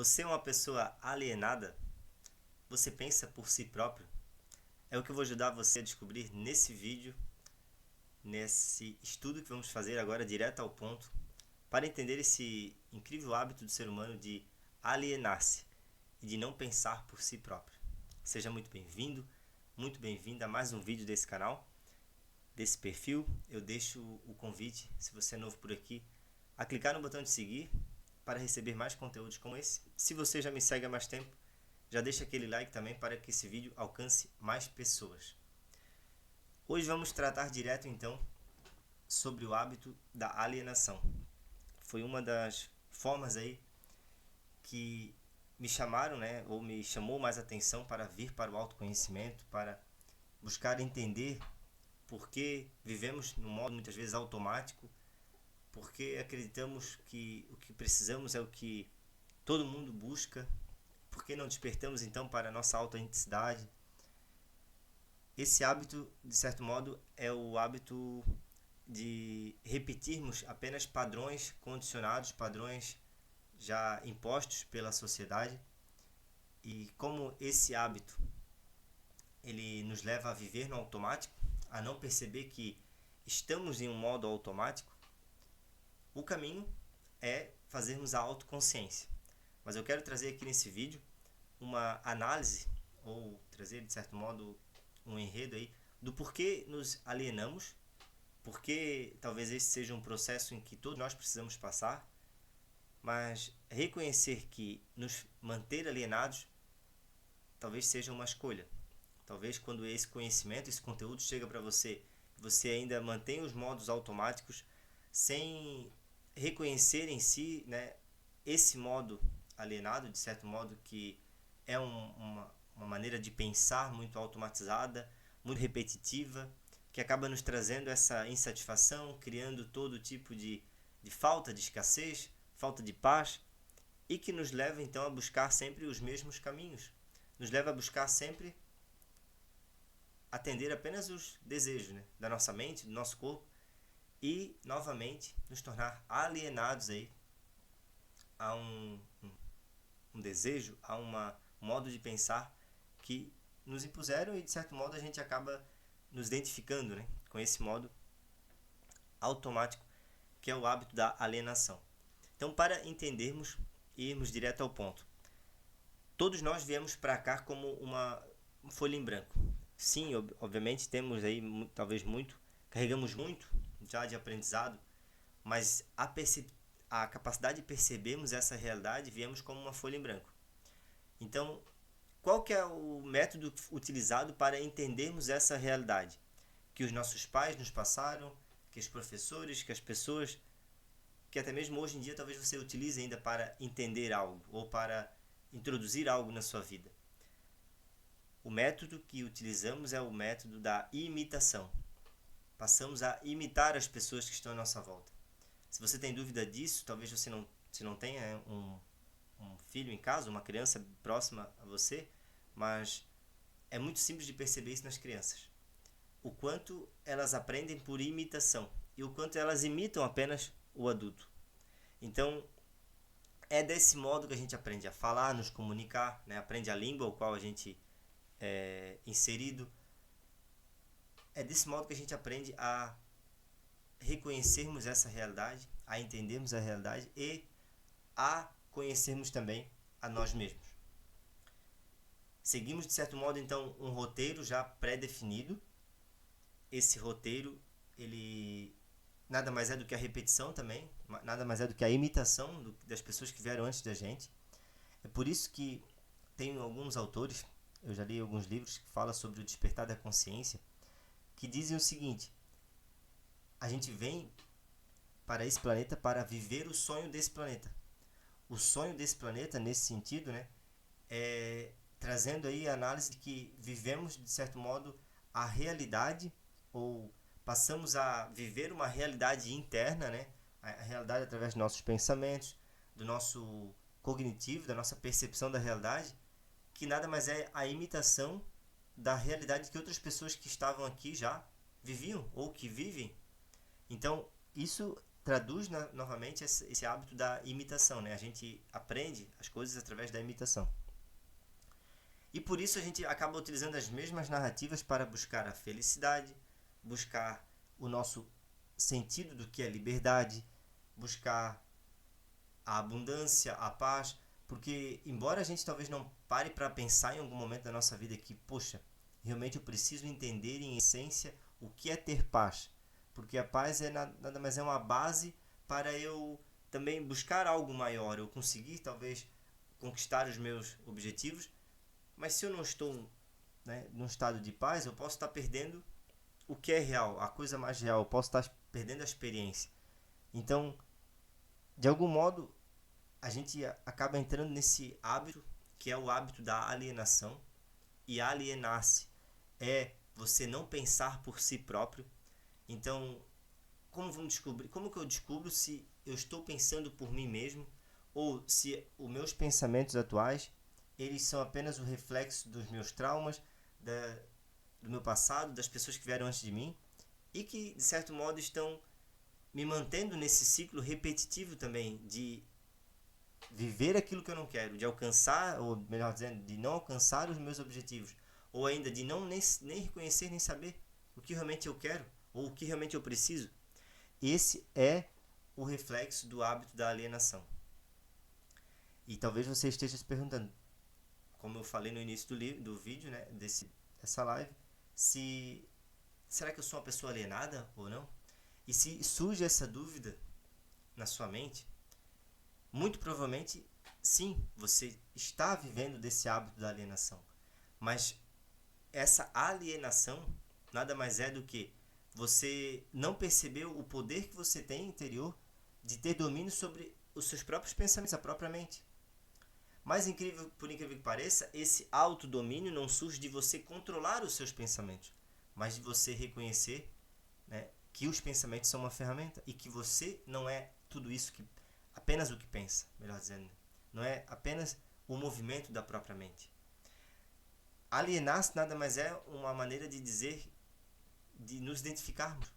Você é uma pessoa alienada? Você pensa por si próprio? É o que eu vou ajudar você a descobrir nesse vídeo, nesse estudo que vamos fazer agora direto ao ponto, para entender esse incrível hábito do ser humano de alienar-se e de não pensar por si próprio. Seja muito bem-vinda a mais um vídeo desse canal, desse perfil. Eu deixo o convite, se você é novo por aqui, a clicar no botão de seguir para receber mais conteúdos como esse. Se você já me segue há mais tempo, já deixa aquele like também para que esse vídeo alcance mais pessoas. Hoje vamos tratar direto então sobre o hábito da alienação. Foi uma das formas aí que me chamaram, ou me chamou mais atenção para vir para o autoconhecimento, para buscar entender por que vivemos num modo muitas vezes automático, porque acreditamos que o que precisamos é o que todo mundo busca, porque não despertamos então para a nossa autenticidade. Esse hábito, de certo modo, é o hábito de repetirmos apenas padrões condicionados, padrões já impostos pela sociedade. E como esse hábito ele nos leva a viver no automático, a não perceber que estamos em um modo automático, o caminho é fazermos a autoconsciência. Mas eu quero trazer aqui nesse vídeo uma análise, ou trazer de certo modo um enredo aí, do porquê nos alienamos, porque talvez esse seja um processo em que todos nós precisamos passar, mas reconhecer que nos manter alienados talvez seja uma escolha. Talvez quando esse conhecimento, esse conteúdo chega para você, você ainda mantém os modos automáticos sem reconhecer em si, esse modo alienado, de certo modo, que é uma maneira de pensar muito automatizada, muito repetitiva, que acaba nos trazendo essa insatisfação, criando todo tipo de falta de escassez, falta de paz, e que nos leva então a buscar sempre os mesmos caminhos, nos leva a buscar sempre atender apenas os desejos da nossa mente, do nosso corpo, e novamente nos tornar alienados aí a um desejo, a um modo de pensar que nos impuseram, e de certo modo a gente acaba nos identificando com esse modo automático que é o hábito da alienação. Então, para entendermos e irmos direto ao ponto, todos nós viemos para cá como uma folha em branco. Sim, obviamente temos aí talvez carregamos muito já de aprendizado, mas a capacidade de percebermos essa realidade viemos como uma folha em branco. Então, qual que é o método utilizado para entendermos essa realidade? Que os nossos pais nos passaram, que os professores, que as pessoas, que até mesmo hoje em dia talvez você utilize ainda para entender algo ou para introduzir algo na sua vida. O método que utilizamos é o método da imitação. Passamos a imitar as pessoas que estão à nossa volta. Se você tem dúvida disso, talvez você não tenha um filho em casa, uma criança próxima a você, mas é muito simples de perceber isso nas crianças. O quanto elas aprendem por imitação e o quanto elas imitam apenas o adulto. Então, é desse modo que a gente aprende a falar, nos comunicar, aprende a língua ao qual a gente é inserido. É desse modo que a gente aprende a reconhecermos essa realidade, a entendermos a realidade e a conhecermos também a nós mesmos. Seguimos, de certo modo, então, um roteiro já pré-definido. Esse roteiro, ele nada mais é do que a repetição também, nada mais é do que a imitação das pessoas que vieram antes da gente. É por isso que tem alguns autores, eu já li alguns livros que falam sobre o despertar da consciência, que dizem o seguinte: a gente vem para esse planeta para viver o sonho desse planeta. O sonho desse planeta, nesse sentido, é trazendo aí a análise de que vivemos, de certo modo, a realidade, ou passamos a viver uma realidade interna, a realidade através dos nossos pensamentos, do nosso cognitivo, da nossa percepção da realidade, que nada mais é a imitação da realidade que outras pessoas que estavam aqui já viviam ou que vivem. Então, isso traduz novamente esse hábito da imitação, né? A gente aprende as coisas através da imitação. E por isso a gente acaba utilizando as mesmas narrativas para buscar a felicidade, buscar o nosso sentido do que é liberdade, buscar a abundância, a paz, porque embora a gente talvez não pare para pensar em algum momento da nossa vida que, poxa, realmente eu preciso entender em essência o que é ter paz, porque a paz é nada mais é uma base para eu também buscar algo maior, eu conseguir talvez conquistar os meus objetivos, mas se eu não estou, né, num estado de paz, eu posso estar perdendo o que é real, a coisa mais real, eu posso estar perdendo a experiência. Então, de algum modo, a gente acaba entrando nesse hábito, que é o hábito da alienação, e alienar-se é você não pensar por si próprio. Então, como que eu descubro se eu estou pensando por mim mesmo ou se os meus pensamentos atuais eles são apenas o reflexo dos meus traumas, do meu passado, das pessoas que vieram antes de mim e que de certo modo estão me mantendo nesse ciclo repetitivo também de viver aquilo que eu não quero, de alcançar, ou melhor dizendo, de não alcançar os meus objetivos, ou ainda de não nem reconhecer nem saber o que realmente eu quero ou o que realmente eu preciso. Esse é o reflexo do hábito da alienação. E talvez você esteja se perguntando, como eu falei no início do vídeo, né, dessa live, se será que eu sou uma pessoa alienada ou não? E se surge essa dúvida na sua mente, muito provavelmente sim, você está vivendo desse hábito da alienação. Mas essa alienação nada mais é do que você não percebeu o poder que você tem interior de ter domínio sobre os seus próprios pensamentos, a própria mente. Mas por incrível que pareça, esse autodomínio não surge de você controlar os seus pensamentos, mas de você reconhecer, né, que os pensamentos são uma ferramenta e que você não é tudo isso que apenas o que pensa, melhor dizendo, não é apenas o movimento da própria mente. Alienar-se nada mais é uma maneira de dizer, de nos identificarmos.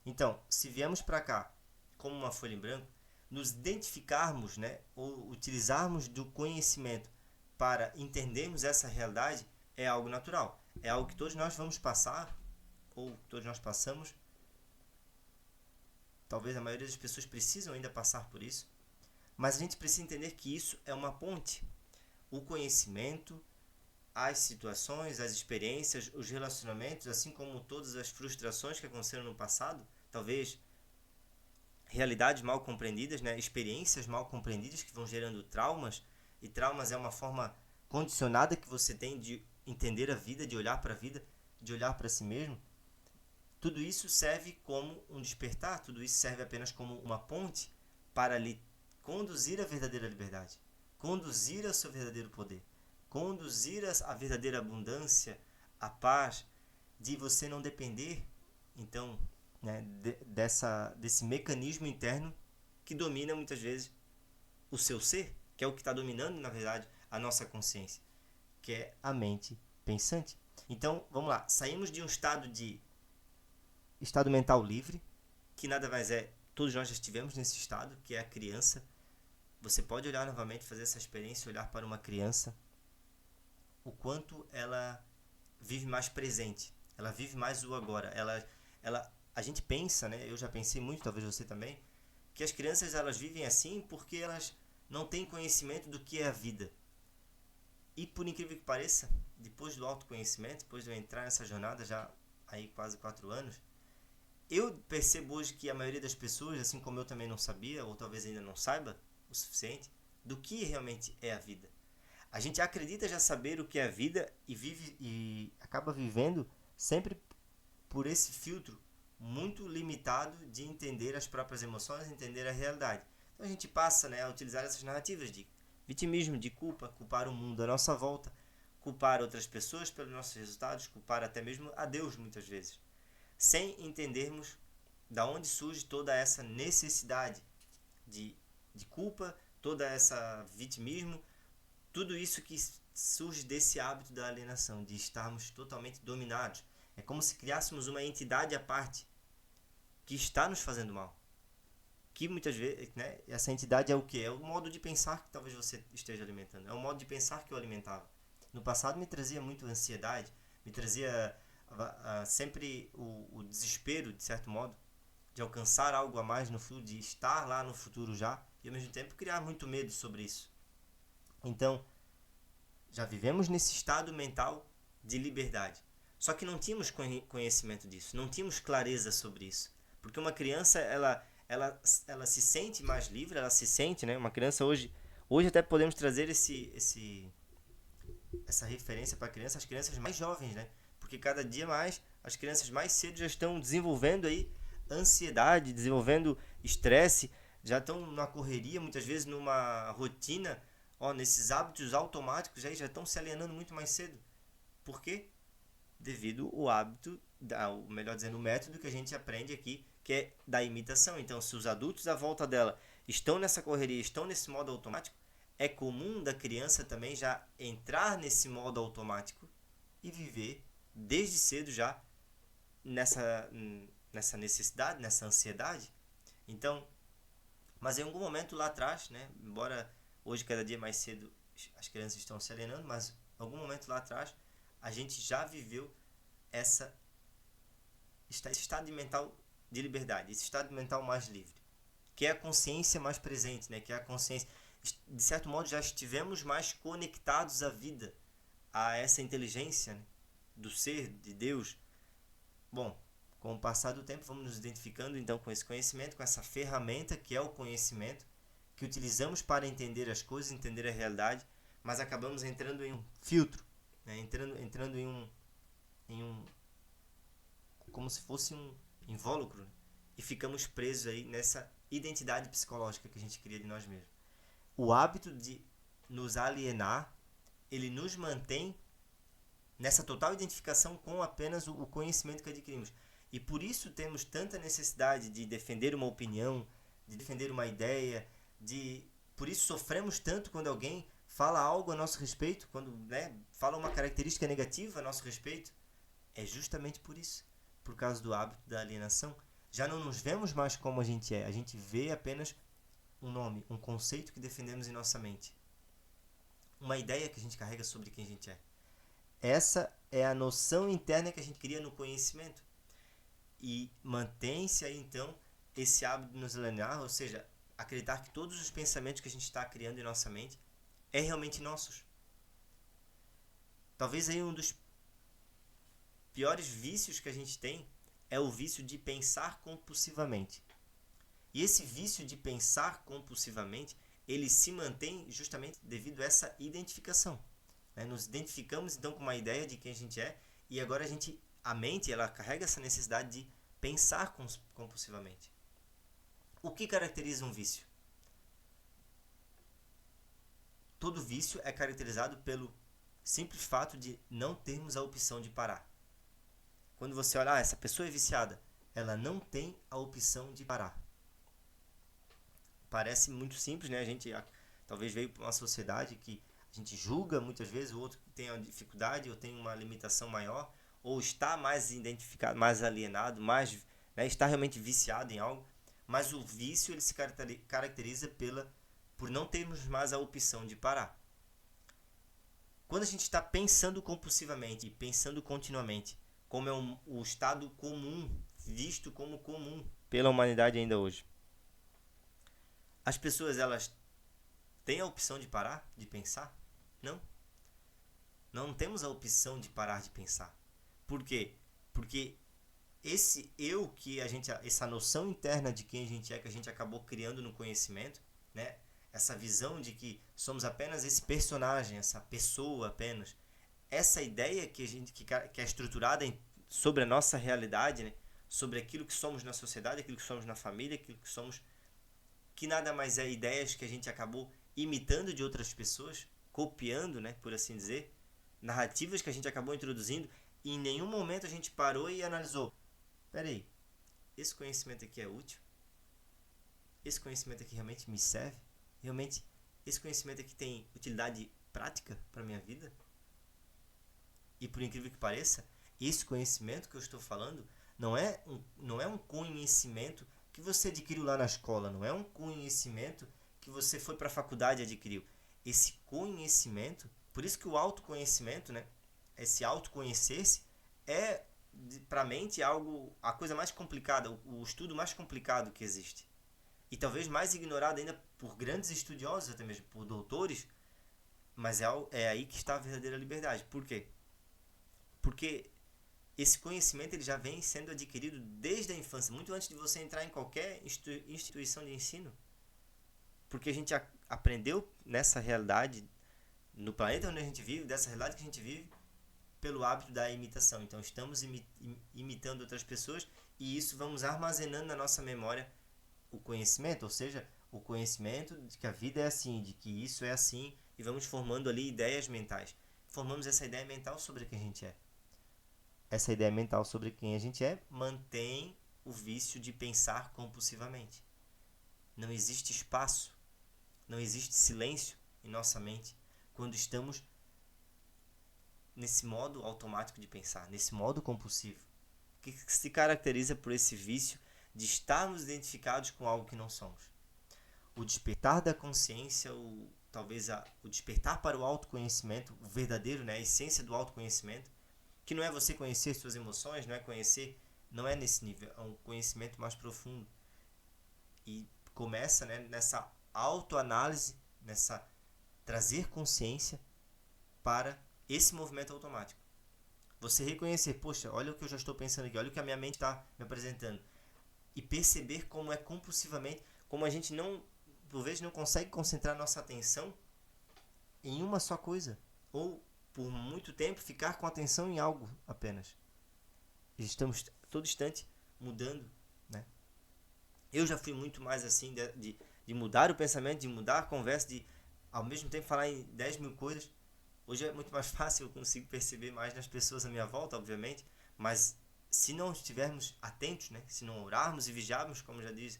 Então, se viemos para cá como uma folha em branco, nos identificarmos, né, ou utilizarmos do conhecimento para entendermos essa realidade é algo natural. É algo que todos nós vamos passar, ou todos nós passamos. Talvez a maioria das pessoas precisam ainda passar por isso. Mas a gente precisa entender que isso é uma ponte. O conhecimento, as situações, as experiências, os relacionamentos, assim como todas as frustrações que aconteceram no passado, talvez realidades mal compreendidas, né? Experiências mal compreendidas que vão gerando traumas, e traumas é uma forma condicionada que você tem de entender a vida, de olhar para a vida, de olhar para si mesmo. Tudo isso serve como um despertar, tudo isso serve apenas como uma ponte para lhe conduzir à verdadeira liberdade, conduzir ao seu verdadeiro poder, conduzir à verdadeira abundância, à paz, de você não depender, então, né, desse mecanismo interno que domina muitas vezes o seu ser, que é o que está dominando, na verdade, a nossa consciência, que é a mente pensante. Então, vamos lá, saímos de um estado mental livre, que nada mais é, todos nós já estivemos nesse estado, que é a criança. Você pode olhar novamente, fazer essa experiência, olhar para uma criança, o quanto ela vive mais presente, ela vive mais o agora. A gente pensa, né? Eu já pensei muito, talvez você também, que as crianças elas vivem assim porque elas não têm conhecimento do que é a vida. E por incrível que pareça, depois do autoconhecimento, depois de eu entrar nessa jornada já aí quase 4 anos, eu percebo hoje que a maioria das pessoas, assim como eu também não sabia, ou talvez ainda não saiba o suficiente, do que realmente é a vida. A gente acredita já saber o que é a vida e acaba vivendo sempre por esse filtro muito limitado de entender as próprias emoções, entender a realidade. Então a gente passa, né, a utilizar essas narrativas de vitimismo, de culpa, culpar o mundo à nossa volta, culpar outras pessoas pelos nossos resultados, culpar até mesmo a Deus muitas vezes, sem entendermos da onde surge toda essa necessidade de culpa, toda essa vitimismo, tudo isso que surge desse hábito da alienação, de estarmos totalmente dominados. É como se criássemos uma entidade à parte que está nos fazendo mal. que muitas vezes, né, essa entidade é o quê? É o modo de pensar que talvez você esteja alimentando. É o modo de pensar que eu alimentava. No passado me trazia muito ansiedade, me trazia sempre o desespero, de certo modo, de alcançar algo a mais no futuro, de estar lá no futuro já, e ao mesmo tempo criar muito medo sobre isso. Então, já vivemos nesse estado mental de liberdade. Só que não tínhamos conhecimento disso, não tínhamos clareza sobre isso. Porque uma criança, ela se sente mais livre, ela se sente, né? Uma criança hoje até podemos trazer essa referência para as crianças mais jovens, né? Porque cada dia mais as crianças mais cedo já estão desenvolvendo aí ansiedade, desenvolvendo estresse, já estão na correria, muitas vezes numa rotina, nesses hábitos automáticos aí já estão se alienando muito mais cedo. Por quê? Devido ao hábito, melhor dizendo, o método que a gente aprende aqui, que é da imitação. Então, se os adultos à volta dela estão nessa correria, estão nesse modo automático, é comum da criança também já entrar nesse modo automático e viver desde cedo já nessa necessidade, nessa ansiedade. Então, mas em algum momento lá atrás, né, embora hoje cada dia mais cedo as crianças estão se alienando, mas em algum momento lá atrás a gente já viveu esse estado mental de liberdade, esse estado mental mais livre, que é a consciência mais presente, né, que é a consciência, de certo modo já estivemos mais conectados à vida, a essa inteligência, né, do ser, de Deus. Bom, com o passar do tempo vamos nos identificando então com esse conhecimento, com essa ferramenta que é o conhecimento, que utilizamos para entender as coisas, entender a realidade, mas acabamos entrando em um filtro, né? entrando em um como se fosse um invólucro, né? E ficamos presos aí nessa identidade psicológica que a gente cria de nós mesmos. O hábito de nos alienar, ele nos mantém nessa total identificação com apenas o conhecimento que adquirimos. E por isso temos tanta necessidade de defender uma opinião, de defender uma ideia, por isso sofremos tanto quando alguém fala algo a nosso respeito, quando, né, fala uma característica negativa a nosso respeito. É justamente por isso, por causa do hábito da alienação. Já não nos vemos mais como a gente vê apenas um nome, um conceito que defendemos em nossa mente. Uma ideia que a gente carrega sobre quem a gente é. Essa é a noção interna que a gente cria no conhecimento. E mantém-se aí então esse hábito de nos alienar, ou seja, acreditar que todos os pensamentos que a gente está criando em nossa mente é realmente nossos. Talvez aí um dos piores vícios que a gente tem é o vício de pensar compulsivamente. E esse vício de pensar compulsivamente, ele se mantém justamente devido a essa identificação. Nos identificamos então com uma ideia de quem a gente é e agora a mente ela carrega essa necessidade de pensar compulsivamente. O que caracteriza um vício? Todo vício é caracterizado pelo simples fato de não termos a opção de parar. Quando você olha, essa pessoa é viciada, ela não tem a opção de parar. Parece muito simples, né? A gente talvez veio para uma sociedade que a gente julga muitas vezes o outro que tem uma dificuldade ou tem uma limitação maior, ou está mais identificado, mais alienado, mais, né, está realmente viciado em algo. Mas o vício ele se caracteriza por não termos mais a opção de parar. Quando a gente está pensando compulsivamente e pensando continuamente, como é o estado comum, visto como comum pela humanidade ainda hoje, as pessoas elas têm a opção de parar de pensar? Não. Não temos a opção de parar de pensar. Por quê? Porque esse eu essa noção interna de quem a gente é, que a gente acabou criando no conhecimento, né? Essa visão de que somos apenas esse personagem, essa pessoa apenas, essa ideia que é estruturada sobre a nossa realidade, né? Sobre aquilo que somos na sociedade, aquilo que somos na família, aquilo que somos, que nada mais é ideias que a gente acabou imitando de outras pessoas, copiando, né, por assim dizer, narrativas que a gente acabou introduzindo, e em nenhum momento a gente parou e analisou. Peraí, esse conhecimento aqui é útil? Esse conhecimento aqui realmente me serve? Realmente, esse conhecimento aqui tem utilidade prática para a minha vida? E por incrível que pareça, esse conhecimento que eu estou falando não é um conhecimento que você adquiriu lá na escola, não é um conhecimento que você foi para a faculdade e adquiriu. Esse conhecimento, por isso que o autoconhecimento, né, esse autoconhecer-se é para a mente a coisa mais complicada, o estudo mais complicado que existe. E talvez mais ignorado ainda por grandes estudiosos, até mesmo por doutores, mas é aí que está a verdadeira liberdade. Por quê? Porque esse conhecimento ele já vem sendo adquirido desde a infância, muito antes de você entrar em qualquer instituição de ensino. Porque a gente aprendeu nessa realidade, no planeta onde a gente vive, dessa realidade que a gente vive, pelo hábito da imitação. Então estamos imitando outras pessoas e isso vamos armazenando na nossa memória o conhecimento, ou seja, o conhecimento de que a vida é assim, de que isso é assim, e vamos formando ali ideias mentais. Formamos essa ideia mental sobre quem a gente é. Essa ideia mental sobre quem a gente é mantém o vício de pensar compulsivamente. Não existe espaço, não existe silêncio em nossa mente quando estamos nesse modo automático de pensar, nesse modo compulsivo, que se caracteriza por esse vício de estarmos identificados com algo que não somos. O despertar da consciência, talvez o despertar para o autoconhecimento, o verdadeiro, né, a essência do autoconhecimento, que não é você conhecer suas emoções, não é nesse nível, é um conhecimento mais profundo. E começa, né, nessa autoanálise, nessa trazer consciência para esse movimento automático. Você reconhecer, poxa, olha o que eu já estou pensando aqui, olha o que a minha mente está me apresentando. E perceber como é compulsivamente, como a gente por vezes não consegue concentrar nossa atenção em uma só coisa. Ou, por muito tempo, ficar com atenção em algo apenas. Estamos todo instante mudando, né? Eu já fui muito mais assim, de mudar o pensamento, de mudar a conversa, de ao mesmo tempo falar em 10 mil coisas. Hoje é muito mais fácil, eu consigo perceber mais nas pessoas à minha volta, obviamente, mas se não estivermos atentos, né? Se não orarmos e vigiarmos, como já diz,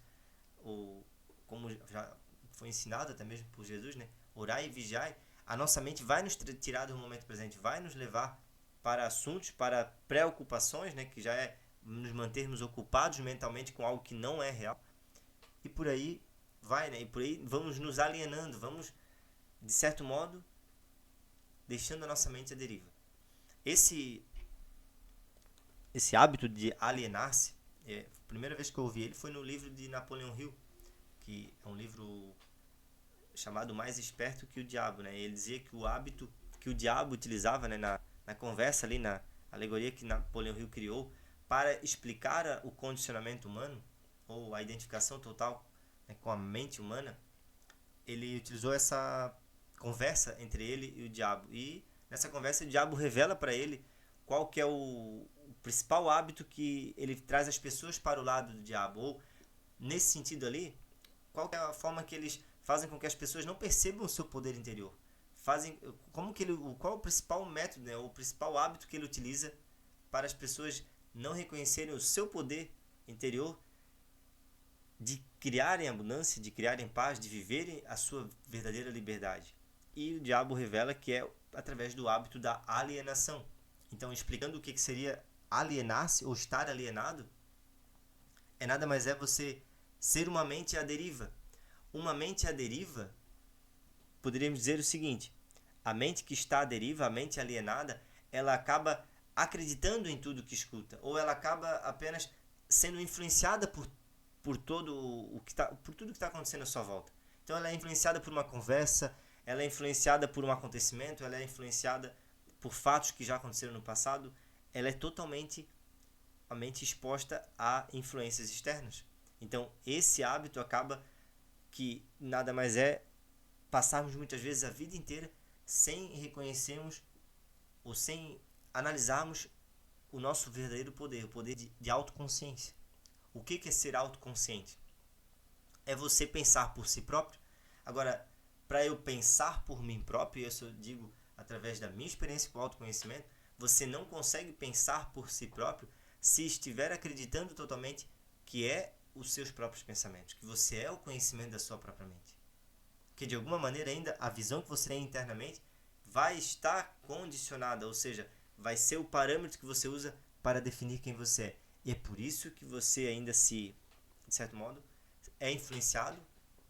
como já foi ensinado até mesmo por Jesus, né? Orar e vigiar, a nossa mente vai nos tirar do momento presente, vai nos levar para assuntos, para preocupações, né? Que já é nos mantermos ocupados mentalmente com algo que não é real. E por aí vai, né? E por aí vamos nos alienando, vamos, de certo modo, deixando a nossa mente à deriva. Esse hábito de alienar-se, a primeira vez que eu ouvi ele foi no livro de Napoleon Hill, que é um livro chamado Mais Esperto que o Diabo, né? Ele dizia que o hábito que o diabo utilizava, né, na conversa ali, na alegoria que Napoleon Hill criou para explicar o condicionamento humano, ou a identificação total, né, com a mente humana, ele utilizou essa conversa entre ele e o diabo. E nessa conversa o diabo revela para ele qual que é o principal hábito que ele traz as pessoas para o lado do diabo. Ou, nesse sentido ali, qual que é a forma que eles fazem com que as pessoas não percebam o seu poder interior. Qual é o principal método, né, o principal hábito que ele utiliza para as pessoas não reconhecerem o seu poder interior de criarem abundância, de criarem paz, de viverem a sua verdadeira liberdade. E o diabo revela que é através do hábito da alienação. Então, explicando o que seria alienar-se ou estar alienado, nada mais é você ser uma mente à deriva. Uma mente à deriva, poderíamos dizer o seguinte: a mente que está à deriva, a mente alienada, ela acaba acreditando em tudo que escuta, ou ela acaba apenas sendo influenciada por tudo que está acontecendo à sua volta. Então ela é influenciada por uma conversa, ela é influenciada por um acontecimento, ela é influenciada por fatos que já aconteceram no passado, ela é totalmente a mente exposta a influências externas. Então esse hábito acaba que nada mais é passarmos muitas vezes a vida inteira sem reconhecermos ou sem analisarmos o nosso verdadeiro poder, o poder de autoconsciência. O que é ser autoconsciente? É você pensar por si próprio. Agora, para eu pensar por mim próprio, isso eu digo através da minha experiência com o autoconhecimento, você não consegue pensar por si próprio se estiver acreditando totalmente que é os seus próprios pensamentos, que você é o conhecimento da sua própria mente. Que de alguma maneira ainda a visão que você tem internamente vai estar condicionada, ou seja, vai ser o parâmetro que você usa para definir quem você é. E é por isso que você ainda se de certo modo, é influenciado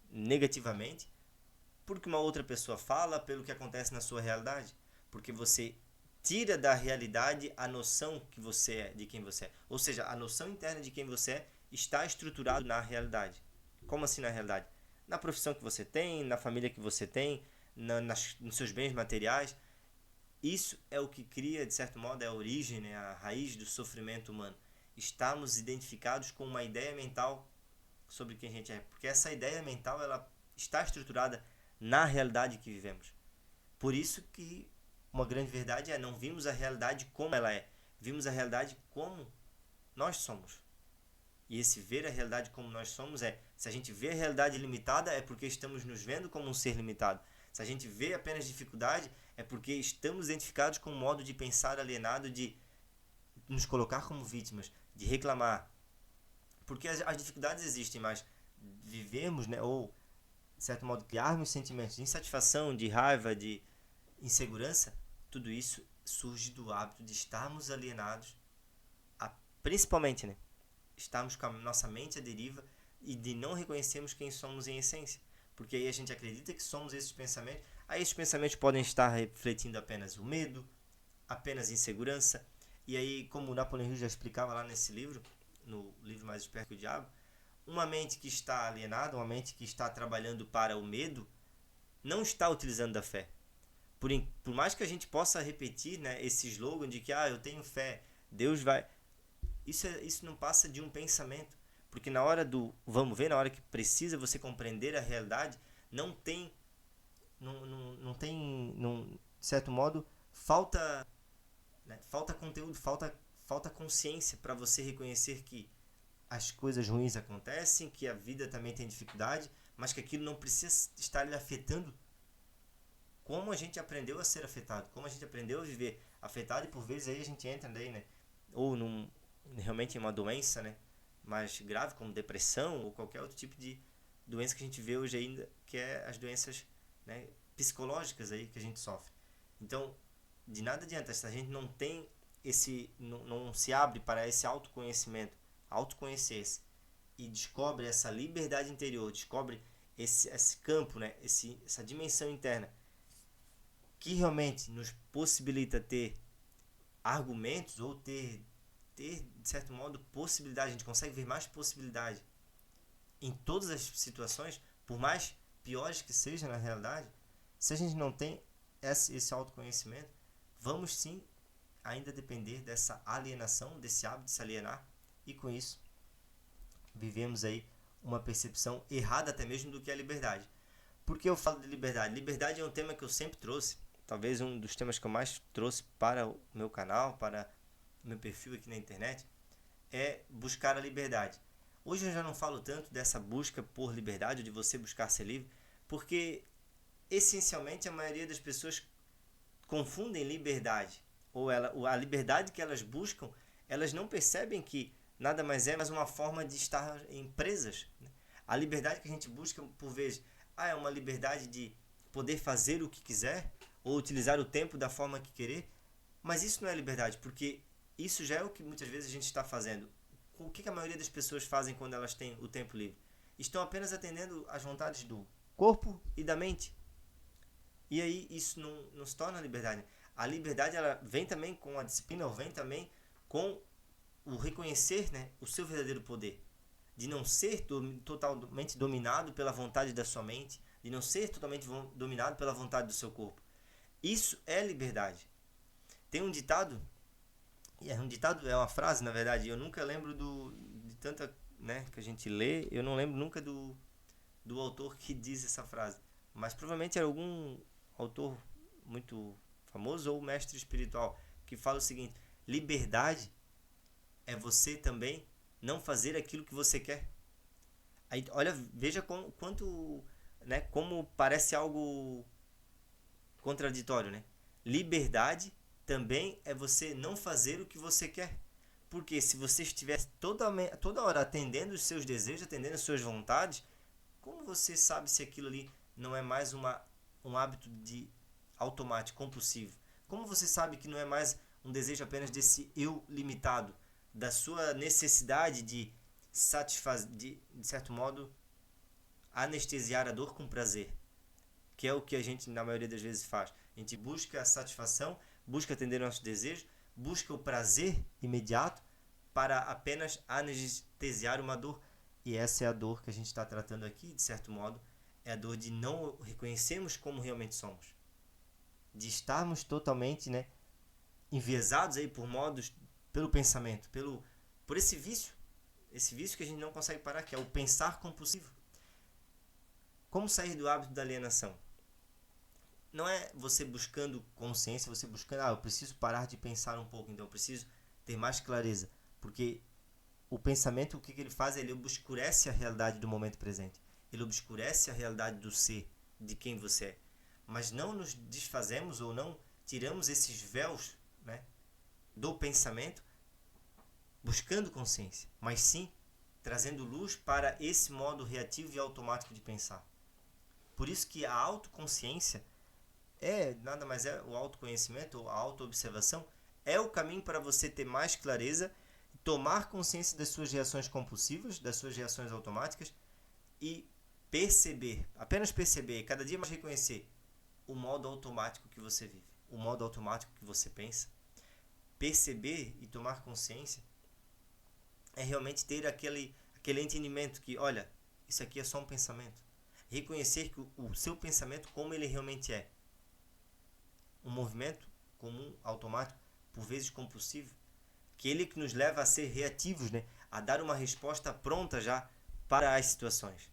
negativamente porque uma outra pessoa fala, pelo que acontece na sua realidade. Porque você tira da realidade a noção que você é, de quem você é. Ou seja, a noção interna de quem você é está estruturado na realidade. Como assim na realidade? Na profissão que você tem, na família que você tem, nos seus bens materiais. Isso é o que cria, de certo modo, a origem, né, a raiz do sofrimento humano. Estarmos identificados com uma ideia mental sobre quem a gente é. Porque essa ideia mental ela está estruturada na realidade que vivemos. Por isso que uma grande verdade é não vimos a realidade como ela é. Vimos a realidade como nós somos. E esse ver a realidade como nós somos se a gente vê a realidade limitada, é porque estamos nos vendo como um ser limitado. Se a gente vê apenas dificuldade, é porque estamos identificados com um modo de pensar alienado, de nos colocar como vítimas, de reclamar. Porque as dificuldades existem, mas vivemos, né, ou de certo modo criarmos sentimentos de insatisfação, de raiva, de insegurança, tudo isso surge do hábito de estarmos alienados, principalmente, né, estarmos com a nossa mente à deriva e de não reconhecermos quem somos em essência. Porque aí a gente acredita que somos esses pensamentos, aí esses pensamentos podem estar refletindo apenas o medo, apenas insegurança, e aí, como o Napoleão Hill já explicava lá nesse livro, no livro Mais Esperto que o Diabo, uma mente que está alienada, uma mente que está trabalhando para o medo, não está utilizando da fé. Por mais que a gente possa repetir, né, esse slogan de que eu tenho fé, Deus vai... Isso não passa de um pensamento. Porque na hora do vamos ver, na hora que precisa você compreender a realidade, não tem, de certo modo, falta, né, falta conteúdo, falta consciência para você reconhecer que as coisas ruins acontecem, que a vida também tem dificuldade, mas que aquilo não precisa estar lhe afetando. Como a gente aprendeu a ser afetado, como a gente aprendeu a viver afetado, e por vezes aí a gente entra daí, né, ou realmente em uma doença, né, mais grave, como depressão ou qualquer outro tipo de doença que a gente vê hoje ainda, que é as doenças, né, psicológicas aí que a gente sofre. Então, de nada adianta, se a gente não tem não se abre para esse autoconhecimento, autoconhecer-se e descobre essa liberdade interior, descobre esse campo, né, essa dimensão interna que realmente nos possibilita ter argumentos ou ter de certo modo possibilidade, a gente consegue ver mais possibilidade em todas as situações, por mais piores que sejam na realidade. Se a gente não tem esse autoconhecimento, vamos sim ainda depender dessa alienação, desse hábito de se alienar, e com isso vivemos aí uma percepção errada até mesmo do que é liberdade. Por que eu falo de liberdade? Liberdade é um tema que eu sempre trouxe, talvez um dos temas que eu mais trouxe para o meu canal, para o meu perfil aqui na internet, é buscar a liberdade. Hoje eu já não falo tanto dessa busca por liberdade, de você buscar ser livre, porque essencialmente a maioria das pessoas confundem liberdade, ou a liberdade que elas buscam, elas não percebem que nada mais é mais uma forma de estar em presas. A liberdade que a gente busca, por vezes, é uma liberdade de poder fazer o que quiser, ou utilizar o tempo da forma que querer, mas isso não é liberdade, porque isso já é o que muitas vezes a gente está fazendo. O que a maioria das pessoas fazem quando elas têm o tempo livre? Estão apenas atendendo às vontades do corpo e da mente. E aí isso não se torna liberdade. A liberdade ela vem também com a disciplina, ou vem também com o reconhecer, né, o seu verdadeiro poder. De não ser totalmente dominado pela vontade da sua mente, de não ser totalmente dominado pela vontade do seu corpo. Isso é liberdade. Tem um ditado, é uma frase, na verdade, eu nunca lembro de tanta, né, que a gente lê, eu não lembro nunca do autor que diz essa frase, mas provavelmente era algum autor muito famoso ou mestre espiritual que fala o seguinte: liberdade é você também não fazer aquilo que você quer. Aí, olha, veja quanto, né, como parece algo contraditório, né? Liberdade também é você não fazer o que você quer. Porque se você estiver toda hora atendendo os seus desejos, atendendo as suas vontades, como você sabe se aquilo ali não é mais um hábito de automático, compulsivo? Como você sabe que não é mais um desejo apenas desse eu limitado, da sua necessidade de de certo modo, anestesiar a dor com prazer, que é o que a gente na maioria das vezes faz. A gente busca a satisfação, busca atender nossos desejos, busca o prazer imediato para apenas anestesiar uma dor. E essa é a dor que a gente está tratando aqui, de certo modo, é a dor de não reconhecermos como realmente somos, de estarmos totalmente, enviesados aí pelo pensamento, por esse vício que a gente não consegue parar, que é o pensar compulsivo. Como sair do hábito da alienação? Não é você buscando consciência, você buscando, eu preciso parar de pensar um pouco, então eu preciso ter mais clareza, porque o pensamento, o que ele faz? Ele obscurece a realidade do momento presente, ele obscurece a realidade do ser, de quem você é, mas não nos desfazemos ou não tiramos esses véus, do pensamento buscando consciência, mas sim trazendo luz para esse modo reativo e automático de pensar. Por isso que a autoconsciência nada mais é o autoconhecimento, ou a autoobservação, é o caminho para você ter mais clareza, tomar consciência das suas reações compulsivas, das suas reações automáticas e perceber, apenas perceber, cada dia mais reconhecer o modo automático que você vive, o modo automático que você pensa. Perceber e tomar consciência é realmente ter aquele entendimento que, olha, isso aqui é só um pensamento. Reconhecer que o seu pensamento, como ele realmente é, um movimento comum, automático, por vezes compulsivo, que ele que nos leva a ser reativos, a dar uma resposta pronta já para as situações.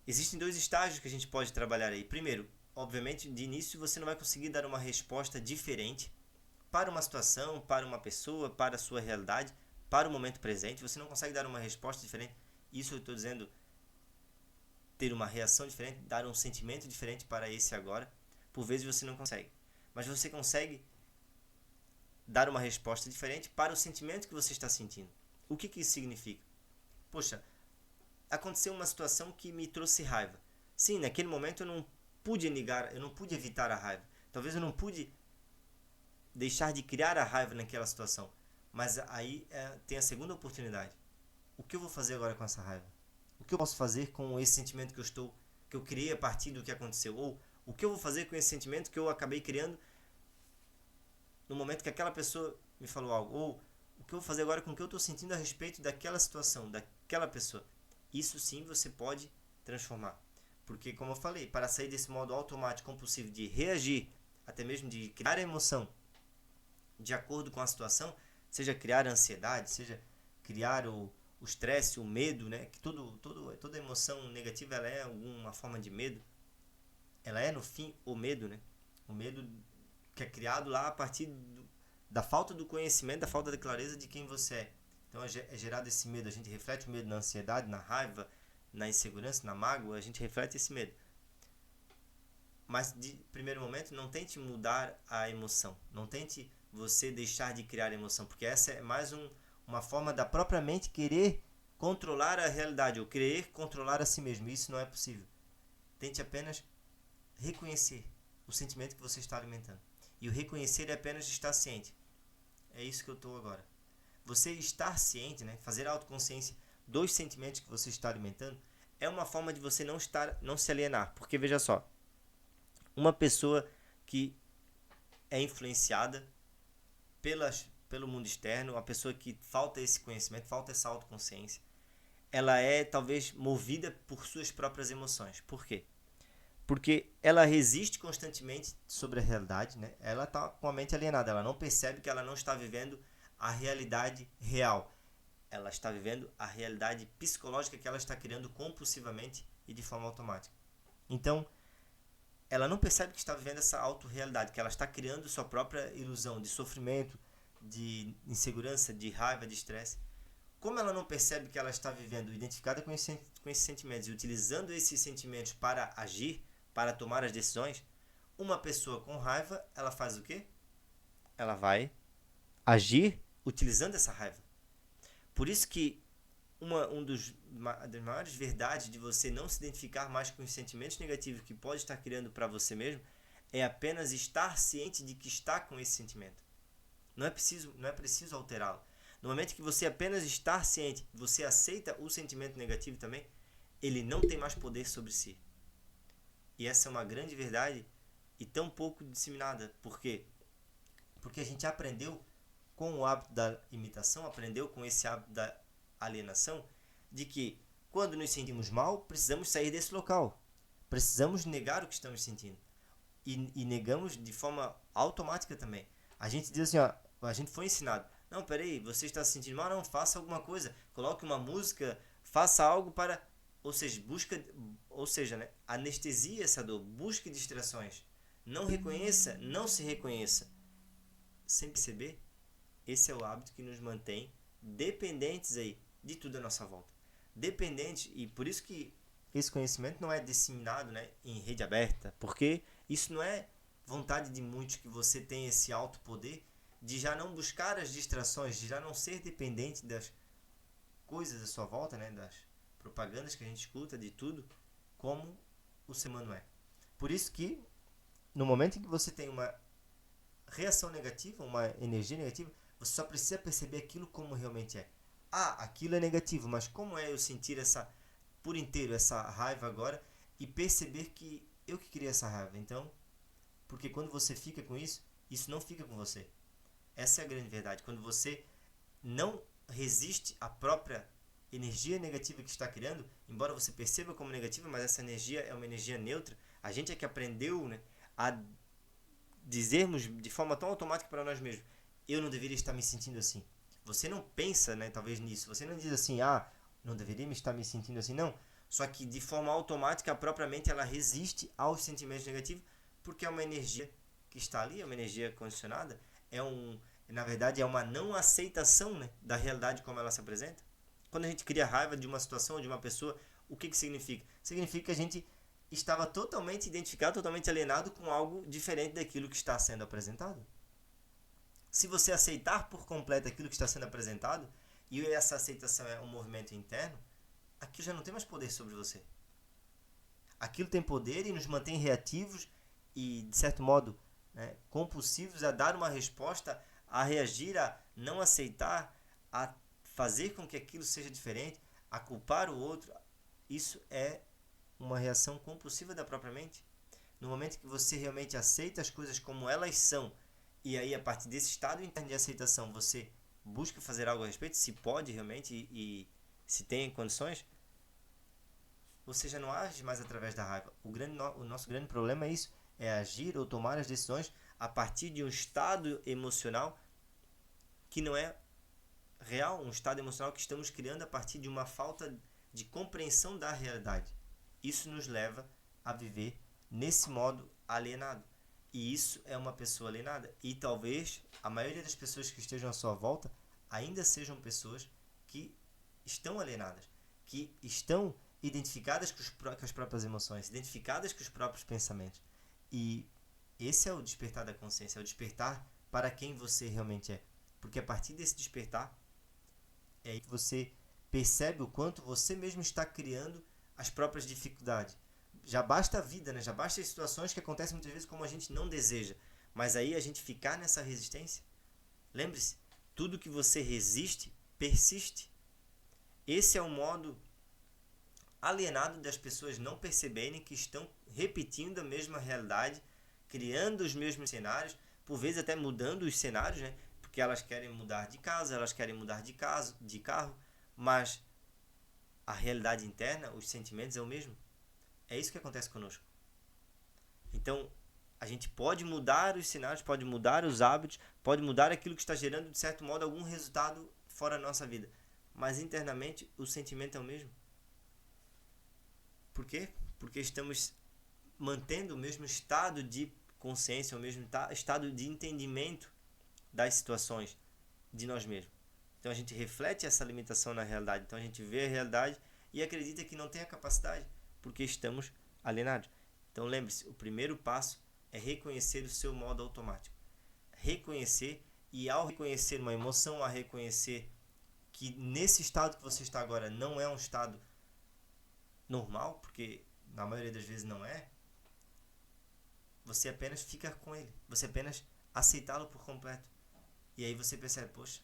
Existem 2 estágios que a gente pode trabalhar aí. Primeiro, obviamente, de início você não vai conseguir dar uma resposta diferente para uma situação, para uma pessoa, para a sua realidade, para o momento presente. Você não consegue dar uma resposta diferente. Isso eu estou dizendo, ter uma reação diferente, dar um sentimento diferente para esse agora. Por vezes você não consegue, mas você consegue dar uma resposta diferente para o sentimento que você está sentindo. O que isso significa? Poxa, aconteceu uma situação que me trouxe raiva. Sim, naquele momento eu não pude negar, eu não pude evitar a raiva. Talvez eu não pude deixar de criar a raiva naquela situação. Mas aí tem a segunda oportunidade. O que eu vou fazer agora com essa raiva? O que eu posso fazer com esse sentimento que eu criei a partir do que aconteceu? Ou o que eu vou fazer com esse sentimento que eu acabei criando no momento que aquela pessoa me falou algo? Ou o que eu vou fazer agora com o que eu estou sentindo a respeito daquela situação, daquela pessoa? Isso sim você pode transformar. Porque, como eu falei, para sair desse modo automático, compulsivo de reagir, até mesmo de criar a emoção de acordo com a situação, seja criar a ansiedade, seja criar o estresse, o medo, que toda emoção negativa ela é alguma forma de medo. Ela é, no fim, o medo, O medo que é criado lá a partir da falta do conhecimento, da falta da clareza de quem você é. Então é gerado esse medo. A gente reflete o medo na ansiedade, na raiva, na insegurança, na mágoa. A gente reflete esse medo. Mas, de primeiro momento, não tente mudar a emoção. Não tente você deixar de criar a emoção. Porque essa é mais uma forma da própria mente querer controlar a realidade. Ou querer controlar a si mesmo. E isso não é possível. Tente apenas reconhecer o sentimento que você está alimentando. E o reconhecer é apenas estar ciente. É isso que eu estou agora. Você estar ciente, fazer a autoconsciência dos sentimentos que você está alimentando, é uma forma de você não se alienar. Porque veja só, uma pessoa que é influenciada pelo mundo externo, uma pessoa que falta esse conhecimento, falta essa autoconsciência, ela é talvez movida por suas próprias emoções. Por quê? Porque ela resiste constantemente sobre a realidade, Ela está com a mente alienada, ela não percebe que ela não está vivendo a realidade real. Ela está vivendo a realidade psicológica que ela está criando compulsivamente e de forma automática. Então, ela não percebe que está vivendo essa autorrealidade, que ela está criando sua própria ilusão de sofrimento, de insegurança, de raiva, de estresse. Como ela não percebe que ela está vivendo identificada com esses sentimentos e utilizando esses sentimentos para agir, para tomar as decisões, uma pessoa com raiva, ela faz o quê? Ela vai agir utilizando essa raiva. Por isso que das maiores verdades de você não se identificar mais com os sentimentos negativos que pode estar criando para você mesmo é apenas estar ciente de que está com esse sentimento. Não é preciso alterá-lo. No momento que você apenas está ciente, você aceita o sentimento negativo também, ele não tem mais poder sobre si. E essa é uma grande verdade e tão pouco disseminada. Por quê? Porque a gente aprendeu com o hábito da imitação, aprendeu com esse hábito da alienação, de que quando nos sentimos mal, precisamos sair desse local. Precisamos negar o que estamos sentindo. E negamos de forma automática também. A gente diz assim, ó, a gente foi ensinado, não, peraí, você está se sentindo mal? Não, faça alguma coisa, coloque uma música, faça algo para, ou seja, né, anestesia essa dor, busque distrações, não reconheça, não se reconheça. Sem perceber, esse é o hábito que nos mantém dependentes aí de tudo à nossa volta. Dependentes, e por isso que esse conhecimento não é disseminado, né, em rede aberta, porque isso não é vontade de muitos que você tenha esse alto poder de já não buscar as distrações, de já não ser dependente das coisas à sua volta, né, das propagandas que a gente escuta, de tudo, como o ser humano é. Por isso que, no momento em que você tem uma reação negativa, uma energia negativa, você só precisa perceber aquilo como realmente é. Ah, aquilo é negativo, mas como é eu sentir essa, por inteiro, essa raiva agora e perceber que eu que criei essa raiva. Então, porque quando você fica com isso, isso não fica com você. Essa é a grande verdade. Quando você não resiste à própria energia negativa que está criando, embora você perceba como negativa, mas essa energia é uma energia neutra, a gente é que aprendeu, né, a dizermos de forma tão automática para nós mesmos, eu não deveria estar me sentindo assim. Você não pensa, né, talvez nisso. Você não diz assim, não deveria me estar me sentindo assim, não. Só que de forma automática, a própria mente ela resiste aos sentimentos negativos, porque é uma energia que está ali, é uma energia condicionada, na verdade é uma não aceitação, né, da realidade como ela se apresenta. Quando a gente cria raiva de uma situação ou de uma pessoa, o que significa? Significa que a gente estava totalmente identificado, totalmente alienado com algo diferente daquilo que está sendo apresentado. Se você aceitar por completo aquilo que está sendo apresentado, e essa aceitação é um movimento interno, aquilo já não tem mais poder sobre você. Aquilo tem poder e nos mantém reativos e, de certo modo, né, compulsivos a dar uma resposta, a reagir, a não aceitar, a fazer com que aquilo seja diferente, a culpar o outro. Isso é uma reação compulsiva da própria mente. No momento que você realmente aceita as coisas como elas são, e aí a partir desse estado interno de aceitação você busca fazer algo a respeito, se pode realmente e se tem condições, você já não age mais através da raiva. O nosso grande problema é isso, é agir ou tomar as decisões a partir de um estado emocional que não é real, um estado emocional que estamos criando a partir de uma falta de compreensão da realidade. Isso nos leva a viver nesse modo alienado. E isso é uma pessoa alienada. E talvez a maioria das pessoas que estejam à sua volta ainda sejam pessoas que estão alienadas, que estão identificadas com as próprias emoções, identificadas com os próprios pensamentos. E esse é o despertar da consciência, é o despertar para quem você realmente é. Porque a partir desse despertar, é aí que você percebe o quanto você mesmo está criando as próprias dificuldades. Já basta a vida, né? Já basta as situações que acontecem muitas vezes como a gente não deseja. Mas aí a gente ficar nessa resistência, lembre-se, tudo que você resiste, persiste. Esse é o modo alienado das pessoas não perceberem que estão repetindo a mesma realidade, criando os mesmos cenários, por vezes até mudando os cenários, né? Porque elas querem mudar de casa, elas querem mudar de carro, mas a realidade interna, os sentimentos é o mesmo. É isso que acontece conosco. Então, a gente pode mudar os cenários, pode mudar os hábitos, pode mudar aquilo que está gerando, de certo modo, algum resultado fora da nossa vida. Mas internamente, o sentimento é o mesmo. Por quê? Porque estamos mantendo o mesmo estado de consciência, o mesmo estado de entendimento das situações, de nós mesmos. Então a gente reflete essa limitação na realidade. Então a gente vê a realidade e acredita que não tem a capacidade, porque estamos alienados. Então lembre-se, o primeiro passo é reconhecer o seu modo automático. Reconhecer, e ao reconhecer uma emoção, a reconhecer que nesse estado que você está agora não é um estado normal, porque na maioria das vezes não é, você apenas fica com ele, você apenas aceitá-lo por completo. E aí você percebe, poxa,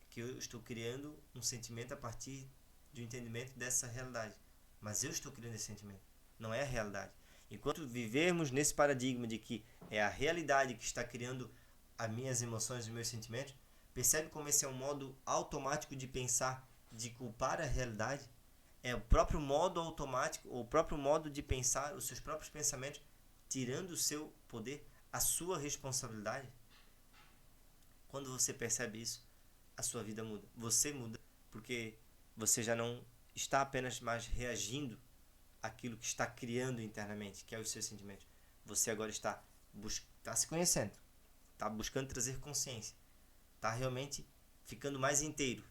que eu estou criando um sentimento a partir do entendimento dessa realidade. Mas eu estou criando esse sentimento, não é a realidade. Enquanto vivermos nesse paradigma de que é a realidade que está criando as minhas emoções e meus sentimentos, percebe como esse é um modo automático de pensar, de culpar a realidade? É o próprio modo automático, ou o próprio modo de pensar, os seus próprios pensamentos, tirando o seu poder, a sua responsabilidade. Quando você percebe isso, a sua vida muda. Você muda, porque você já não está apenas mais reagindo àquilo que está criando internamente, que é os seus sentimentos. Você agora está se conhecendo, está buscando trazer consciência, está realmente ficando mais inteiro,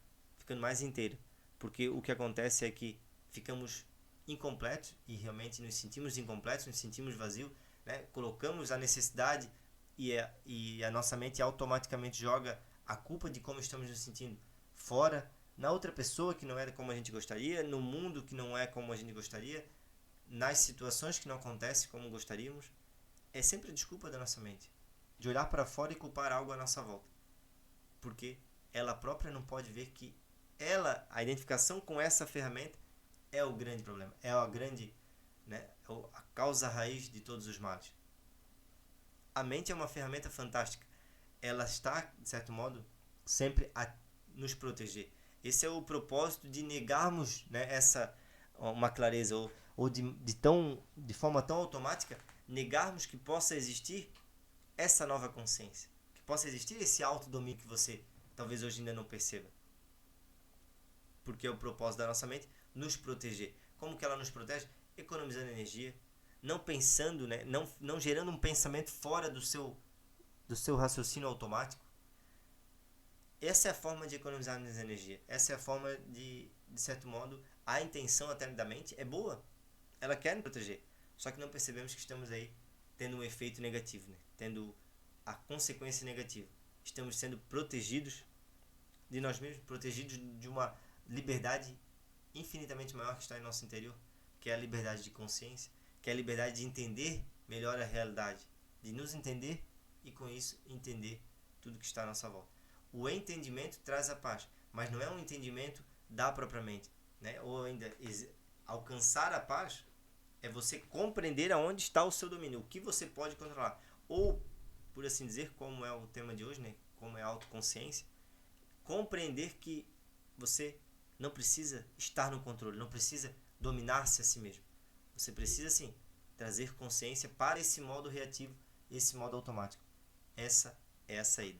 porque o que acontece é que ficamos incompletos e realmente nos sentimos incompletos, nos sentimos vazios, né? Colocamos a necessidade e a nossa mente automaticamente joga a culpa de como estamos nos sentindo fora, na outra pessoa que não é como a gente gostaria, no mundo que não é como a gente gostaria, nas situações que não acontecem como gostaríamos. É sempre a desculpa da nossa mente, de olhar para fora e culpar algo à nossa volta, porque ela própria não pode ver que a identificação com essa ferramenta é o grande problema, é a grande, né, a causa raiz de todos os males. A mente é uma ferramenta fantástica, ela está, de certo modo, sempre a nos proteger. Esse é o propósito de negarmos, né, uma clareza, ou de forma tão automática, negarmos que possa existir essa nova consciência, que possa existir esse autodomínio que você talvez hoje ainda não perceba. Porque é o propósito da nossa mente nos proteger. Como que ela nos protege? Economizando energia, não pensando, né, não gerando um pensamento fora do seu raciocínio automático. Essa é a forma de economizar energia. Essa é a forma de certo modo, a intenção até da mente é boa. Ela quer nos proteger. Só que não percebemos que estamos aí tendo um efeito negativo, né? Tendo a consequência negativa. Estamos sendo protegidos de nós mesmos, protegidos de uma liberdade infinitamente maior que está em nosso interior, que é a liberdade de consciência, que é a liberdade de entender melhor a realidade, de nos entender e com isso entender tudo que está à nossa volta. O entendimento traz a paz, mas não é um entendimento da própria mente, né? Ou ainda alcançar a paz é você compreender aonde está o seu domínio, o que você pode controlar, ou por assim dizer, como é o tema de hoje, né? Como é a autoconsciência, compreender que você não precisa estar no controle, não precisa dominar-se a si mesmo. Você precisa sim trazer consciência para esse modo reativo, esse modo automático. Essa é a saída.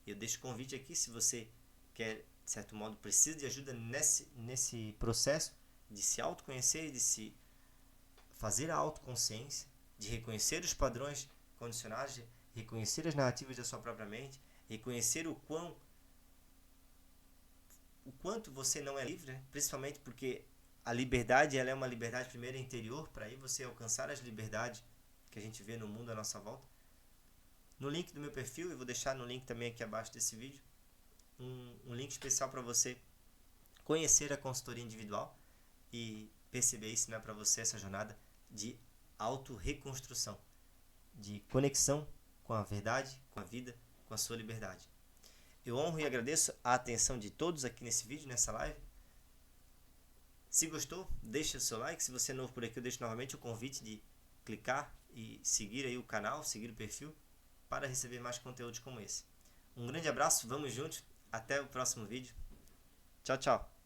Eu deixo o convite aqui, se você quer, de certo modo, precisa de ajuda nesse processo de se autoconhecer, de se fazer a autoconsciência, de reconhecer os padrões condicionados, de reconhecer as narrativas da sua própria mente, reconhecer o quanto você não é livre, né? Principalmente porque a liberdade ela é uma liberdade primeiro interior, para aí você alcançar as liberdades que a gente vê no mundo à nossa volta. No link do meu perfil, eu vou deixar no link também aqui abaixo desse vídeo, um link especial para você conhecer a consultoria individual e perceber se não é para você essa jornada de auto-reconstrução, de conexão com a verdade, com a vida, com a sua liberdade. Eu honro e agradeço a atenção de todos aqui nesse vídeo, nessa live. Se gostou, deixa o seu like. Se você é novo por aqui, eu deixo novamente o convite de clicar e seguir aí o canal, seguir o perfil, para receber mais conteúdos como esse. Um grande abraço, vamos juntos, até o próximo vídeo. Tchau, tchau.